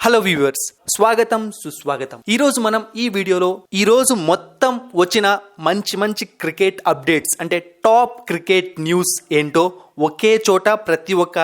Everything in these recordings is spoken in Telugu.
హలో వ్యూవర్స్, స్వాగతం సుస్వాగతం. ఈరోజు మనం ఈ వీడియోలో ఈరోజు మొత్తం వచ్చిన మంచి క్రికెట్ అప్డేట్స్ అంటే టాప్ క్రికెట్ న్యూస్ ఏంటో ఒకే చోట ప్రతి ఒక్క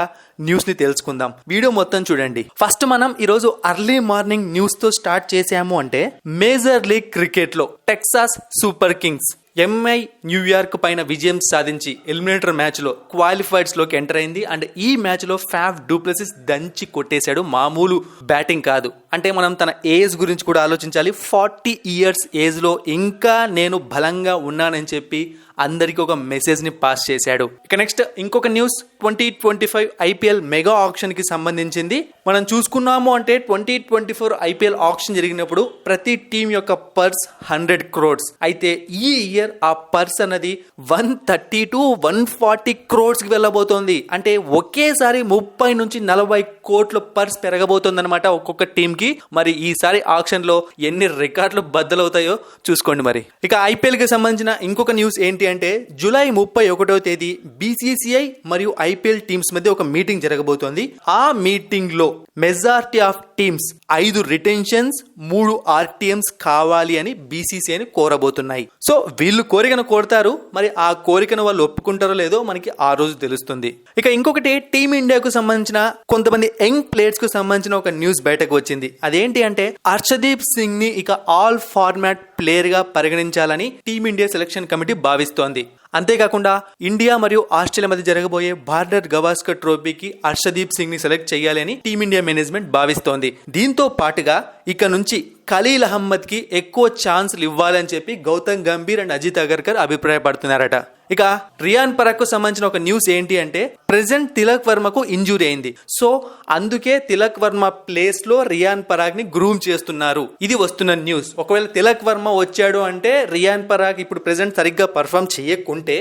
న్యూస్ ని తెలుసుకుందాం. వీడియో మొత్తం చూడండి. ఫస్ట్ మనం ఈరోజు అర్లీ మార్నింగ్ న్యూస్ తో స్టార్ట్ చేసాము అంటే మేజర్ లీగ్ క్రికెట్ లో Texas super Kings MI New York పైన విజయం సాధించి ఎలిమినేటర్ మ్యాచ్ లో క్వాలిఫైడ్స్ లోకి ఎంటర్ అయింది. అండ్ ఈ మ్యాచ్ లో ఫాఫ్ డూప్లెసిస్ దంచి కొట్టేశాడు. మామూలు బ్యాటింగ్ కాదు. అంటే మనం తన ఏజ్ గురించి కూడా ఆలోచించాలి. 40 years ఏజ్ లో ఇంకా నేను బలంగా ఉన్నానని చెప్పి అందరికి ఒక మెసేజ్ ని పాస్ చేశాడు. ఇక నెక్స్ట్ ఇంకొక న్యూస్ 2025 ఐపీఎల్ మెగా ఆక్షన్ కి సంబంధించింది. మనం చూసుకున్నాము అంటే 2024 ఐపీఎల్ ఆక్షన్ జరిగినప్పుడు ప్రతి టీం యొక్క పర్స్ 100 crores. అయితే ఈ ఇయర్ ఆ పర్స్ అన్నది 130 to 140 crores కి వెళ్ళబోతోంది. అంటే ఒకేసారి 30 నుంచి 40 కోట్ల పర్స్ పెరగబోతోంది అనమాట ఒక్కొక్క టీం కి. మరి ఈసారి ఆక్షన్ లో ఎన్ని రికార్డులు బద్దలవుతాయో చూసుకోండి. మరి ఇక ఐపీఎల్ కి సంబంధించిన ఇంకొక న్యూస్ ఏంటి అంటే జూలై 31వ తేదీ బీసీసీఐ మరియు ఐపీఎల్ టీమ్స్ మధ్య ఒక మీటింగ్ జరగబోతోంది. ఆ మీటింగ్ లో majority of teams 5 retentions 3 RTMs కావాలి అని బీసీసీఐని కోరబోతున్నాయి. సో వీళ్ళు కోరికను కోరుతారు. మరి ఆ కోరికను వాళ్ళు ఒప్పుకుంటారో లేదో మనకి ఆ రోజు తెలుస్తుంది. ఇక ఇంకొకటి టీమిండియాకు సంబంధించిన కొంతమంది యంగ్ ప్లేయర్స్ కు సంబంధించిన ఒక న్యూస్ బయటకు వచ్చింది. అదేంటి అంటే హర్షదీప్ సింగ్ ని ఇక ఆల్ ఫార్మాట్ ప్లేయర్ గా పరిగణించాలని టీమిండియా సెలక్షన్ కమిటీ భావిస్తోంది. అంతేకాకుండా ఇండియా మరియు ఆస్ట్రేలియా మధ్య జరగబోయే భారత్ గవాస్కర్ ట్రోఫీకి హర్షదీప్ సింగ్ ని సెలెక్ట్ చేయాలి అని టీమిండియా మేనేజ్మెంట్ భావిస్తోంది. దీంతో పాటుగా ఇక నుంచి ఖలీల్ అహ్మద్ కి ఎక్కువ ఛాన్స్లు ఇవ్వాలని చెప్పి గౌతమ్ గంభీర్ అండ్ అజిత్ అగర్కర్ అభిప్రాయపడుతున్నారట. ఇక రియాన్ పరాగ్ కు సంబంధించిన ఒక న్యూస్ ఏంటి అంటే ప్రెసెంట్ తిలక్ వర్మకు ఇంజురీ అయింది. సో అందుకే తిలక్ వర్మ ప్లేస్ లో రియాన్ పరాగ్ ని గ్రూమ్ చేస్తున్నారు. ఇది వస్తున్న న్యూస్. ఒకవేళ తిలక్ వర్మ వచ్చాడు అంటే రియాన్ పరాగ్ ఇప్పుడు ప్రెసెంట్ సరిగ్గా పర్ఫామ్ చేయకుంటే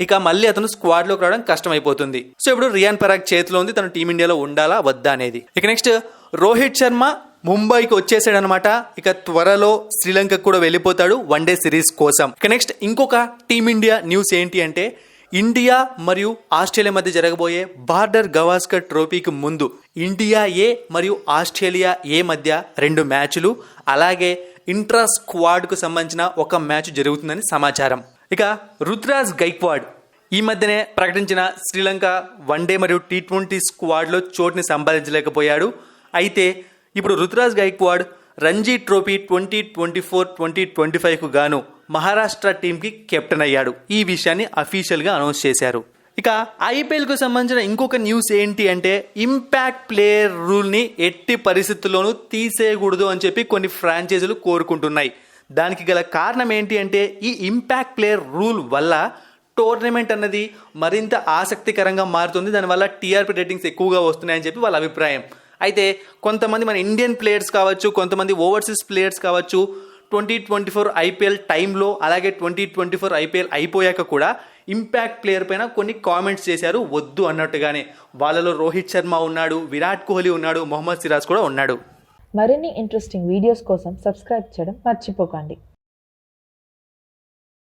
ఇక మళ్ళీ అతను స్క్వాడ్ లోకి రావడం కష్టం అయిపోతుంది. సో ఇప్పుడు రియాన్ పరాగ్ చేతిలో ఉంది తను టీమిండియాలో ఉండాలా వద్దా అనేది. ఇక నెక్స్ట్ రోహిత్ శర్మ ముంబైకి వచ్చేసాడు అనమాట. ఇక త్వరలో శ్రీలంకకు కూడా వెళ్ళిపోతాడు వన్డే సిరీస్ కోసం. ఇక నెక్స్ట్ ఇంకొక టీమిండియా న్యూస్ ఏంటి అంటే ఇండియా మరియు ఆస్ట్రేలియా మధ్య జరగబోయే భారత్ గవాస్కర్ ట్రోఫీకి ముందు ఇండియా ఏ మరియు ఆస్ట్రేలియా ఏ మధ్య 2 మ్యాచ్లు అలాగే ఇంట్రా స్క్వాడ్ కు సంబంధించిన ఒక మ్యాచ్ జరుగుతుందని సమాచారం. ఇక రుతురాజ్ గైక్వాడ్ ఈ మధ్యనే ప్రకటించిన శ్రీలంక వన్డే మరియు T20 స్క్వాడ్ లో చోటుని సంపాదించలేకపోయాడు. అయితే ఇప్పుడు రుతురాజ్ గైక్వాడ్ రంజీ ట్రోఫీ 2024-2025 కు గాను మహారాష్ట్ర టీంకి కెప్టెన్ అయ్యాడు. ఈ విషయాన్ని అఫీషియల్ గా అనౌన్స్ చేశారు. ఇక ఐపీఎల్ కు సంబంధించిన ఇంకొక న్యూస్ ఏంటి అంటే ఇంపాక్ట్ ప్లేయర్ రూల్ ని ఎట్టి పరిస్థితుల్లోనూ తీసేయకూడదు అని చెప్పి కొన్ని ఫ్రాంచైజీలు కోరుకుంటున్నాయి. దానికి గల కారణం ఏంటి అంటే ఈ ఇంపాక్ట్ ప్లేయర్ రూల్ వల్ల టోర్నమెంట్ అన్నది మరింత ఆసక్తికరంగా మారుతుంది. దానివల్ల టీఆర్పీ రేటింగ్స్ ఎక్కువగా వస్తున్నాయని చెప్పి వాళ్ళ అభిప్రాయం. అయితే కొంతమంది మన ఇండియన్ ప్లేయర్స్ కావచ్చు, కొంతమంది ఓవర్సీస్ ప్లేయర్స్ కావచ్చు 2024 ఐపీఎల్ టైంలో అలాగే 2024 ఐపీఎల్ అయిపోయాక కూడా ఇంపాక్ట్ ప్లేయర్ పైన కొన్ని కామెంట్స్ చేశారు వద్దు అన్నట్టుగానే. వాళ్ళలో రోహిత్ శర్మ ఉన్నాడు, విరాట్ కోహ్లీ ఉన్నాడు, మొహమ్మద్ సిరాజ్ కూడా ఉన్నాడు. మరిన్ని ఇంట్రెస్టింగ్ వీడియోస్ కోసం సబ్స్క్రైబ్ చేయడం మర్చిపోకండి.